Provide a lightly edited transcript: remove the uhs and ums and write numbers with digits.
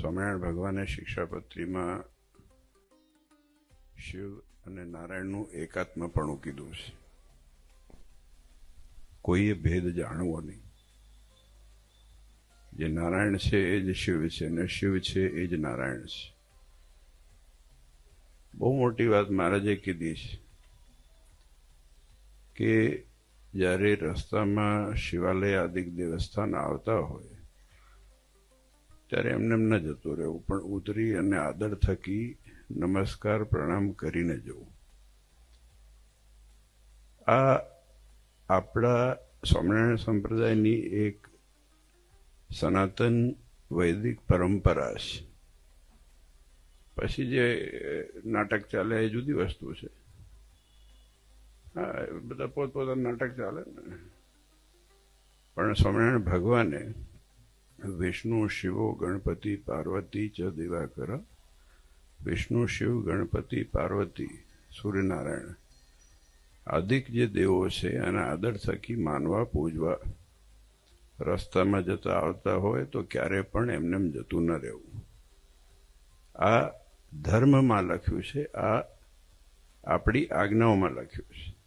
સ્વામિનારાયણ ભગવાને શિક્ષાપત્રીમાં શિવ અને નારાયણનું એકાત્મપણું કીધું છે. કોઈએ ભેદ જાણવો નહીં. જે નારાયણ છે એ જ શિવ છે અને શિવ છે એ જ નારાયણ છે. બહુ મોટી વાત મહારાજે કીધી છે કે જ્યારે રસ્તામાં શિવાલય આદિક દેવસ્થાન આવતા હોય ત્યારે એમને ન જતું રહેવું, પણ ઉતરી અને આદર થકી નમસ્કાર પ્રણામ કરીને જવું. આ આપણા સ્વામિનારાયણ સંપ્રદાયની એક સનાતન વૈદિક પરંપરા છે. પછી જે નાટક ચાલે એ જુદી વસ્તુ છે. હા, બધા પોતપોતાનું નાટક ચાલે ને. પણ સ્વામિનારાયણ ભગવાને વિષ્ણુ શિવો ગણપતિ પાર્વતી ચ દિવાકર, વિષ્ણુ શિવ ગણપતિ પાર્વતી સૂર્યનારાયણ આદિક જે દેવો છે એના આદર થકી માનવા પૂજવા. રસ્તામાં જતા આવતા હોય તો ક્યારે પણ એમને જતું ન રહેવું. આ ધર્મમાં લખ્યું છે, આ આપણી આજ્ઞાઓમાં લખ્યું છે.